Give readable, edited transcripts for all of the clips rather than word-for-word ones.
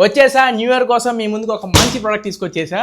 వచ్చేసా new year కోసం మీ ముందుకు ఒక మంచి ప్రోడక్ట్ తీసుకొచ్చేసా.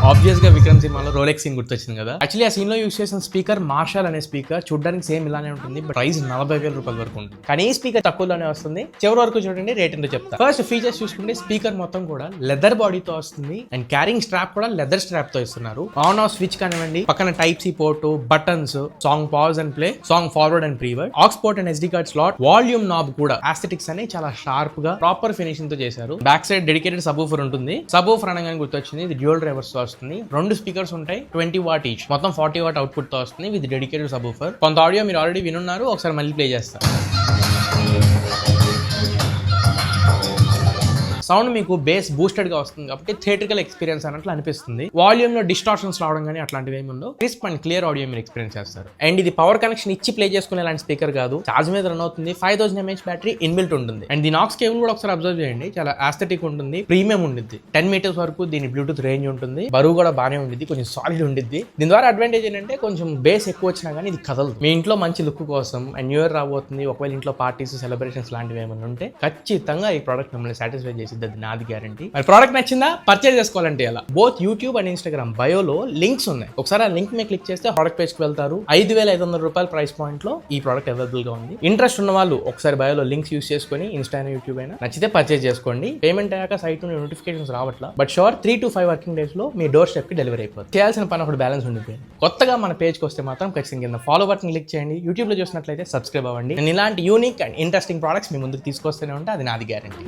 ఆబ్వియస్ గా విక్రమ్ సినిమాలో రోలెక్స్ సీన్ గుర్తొచ్చింది కదా. యాక్చువల్లీ ఆ సీన్ లో యూస్ చేసిన స్పీకర్ మార్షల్ అనే స్పీకర్ చూడడానికి సేమ్ ఇలానే ఉంటుంది, బట్ ప్రైస్ 40,000 రూపాయల వరకు ఉంటుంది. కానీ ఈ స్పీకర్ తక్కువలోనే వస్తుంది. చివరి వరకు చూడండి, రేట్ ఎంతో చెప్తా. ఫస్ట్ ఫీచర్స్ చూసుకుంటే స్పీకర్ మొత్తం కూడా లెదర్ బాడీతో వస్తుంది అండ్ క్యారింగ్ స్ట్రాప్ కూడా లెదర్ స్ట్రాప్ తో ఇస్తున్నారు. ఆన్ ఆఫ్ స్విచ్ కానివ్వండి, పక్కన type C port, buttons, song pause and play, song forward and ప్రీవర్డ్, aux port and SD card slot, volume knob కూడా ఆస్థెటిక్స్ అని చాలా షార్ప్ గా ప్రాపర్ ఫినిషింగ్ తో చేశారు. బ్యాక్ సైడ్ డెడికేటెడ్ సబ్-వూఫర్ ఉంటుంది. సబ్-వూఫర్ అనగానే గుర్తొచ్చింది, ఇది డ్యూయల్ డ్రైవర్స్ తో వస్తుంది. 2 స్పీకర్స్ ఉంటాయి, 20 వాట్ ఈచ్, మొత్తం 40 వాట్ అవుట్పుట్ తో వస్తుంది విత్ డెడికేటెడ్ సబ్-వూఫర్. కొంత ఆడియో మీరు ఆల్రెడీ వినున్నారు, ఒకసారి మళ్ళీ ప్లే చేస్తారు. సౌండ్ మీకు బేస్ బూస్టెడ్ గా వస్తుంది కాబట్టి థియేట్రికల్ ఎక్స్పీరియన్స్ అన్నట్లు అనిపిస్తుంది. వాల్యూమ్ లో డిస్టార్షన్స్ రావడం కానీ అట్లాంటివి ఏమి ఉండవు. క్రిస్ప్ అండ్ క్లియర్ ఆడియో మీరు ఎక్స్పీరియన్స్ చేస్తారు. అండ్ ఇది పవర్ కనెక్షన్ ఇచ్చి ప్లే చేసుకునే లాంటి స్పీకర్ కాదు, చార్జ్ మీద రన్ అవుతుంది. 5000 mAh బ్యాటరీ ఇన్బిల్ట్ ఉంటుంది. అండ్ దీని ఆక్స్ కేబుల్ కూడా ఒకసారి అబ్జర్వ్ చేయండి, చాలా ఆస్థెటిక్ ఉంటుంది, ప్రీమియం ఉంటుంది. 10 మీటర్స్ వరకు దీని బ్లూటూత్ రేంజ్ ఉంటుంది. బరువు కూడా బాగానే ఉంటుంది, కొంచెం సాలిడ్ ఉంటుంది. దీని ద్వారా అడ్వాంటేజ్ ఏంటంటే కొంచెం బేస్ ఎక్కువ వచ్చినా కానీ ఇది కదలదు. మీ ఇంట్లో మంచి లుక్ కోసం అండ్ న్యూ ఇయర్ రాబోతుంది, ఒకవేళ ఇంట్లో పార్టీస్ సెలబ్రేషన్స్ లాంటివి ఏమైనా ఉంటే ఖచ్చితంగా ఈ ప్రోడక్ట్ మిమ్మల్ని సాటిస్ఫై చేసిద్ది, అది నాది గ్యారెంటీ. మరి ప్రోడక్ట్ నచ్చిందా? పర్చేజ్ చేసుకోవాలంటే ఎలా? బోత్ యూట్యూబ్ అండ్ ఇన్స్టాగ్రామ్ బయోలో లింక్స్ ఉన్నాయి. ఒకసారి ఆ లింక్ మీద క్లిక్ చేస్తే ప్రోడక్ట్ పేజ్ కి వెళ్తారు. 5,500 రూపాయల ప్రైస్ పాయింట్ లో ఈ ప్రోడక్ట్ అవైలబుల్ గా ఉంది. ఇంట్రెస్ట్ ఉన్న వాళ్ళు ఒకసారి బయోలో లింక్స్ యూస్ చేసుకుని ఇన్స్టా అయినా యూట్యూబ్ అయినా నచ్చితే పర్చేజ్ చేసుకోండి. పేమెంట్ అయ్యాక సైట్ నుండి నోటిఫికేషన్స్ రావట్లా, but sure 3 to 5 working days లో మీ డోర్ స్టెప్ కి డెలివరీ అయిపోతుంది. చేయాల్సిన పని ఒకటి బ్యాలెన్స్ ఉండిపోయింది. కొత్తగా మన పేజ్ కి వస్తే మాత్రం ఖచ్చితంగా కింద ఫాలో బటన్ క్లిక్ చేయండి. యూట్యూబ్ లో చూసినట్లయితే సబ్స్క్రైబ్ అవ్వండి. నేను ఇలాంటి యూనిక్ అండ్ ఇంట్రెస్టింగ్ ప్రొడక్ట్స్ మీ ముందుకు తీసుకొస్తూనే ఉంటే అది నాది గ్యారెంటీ.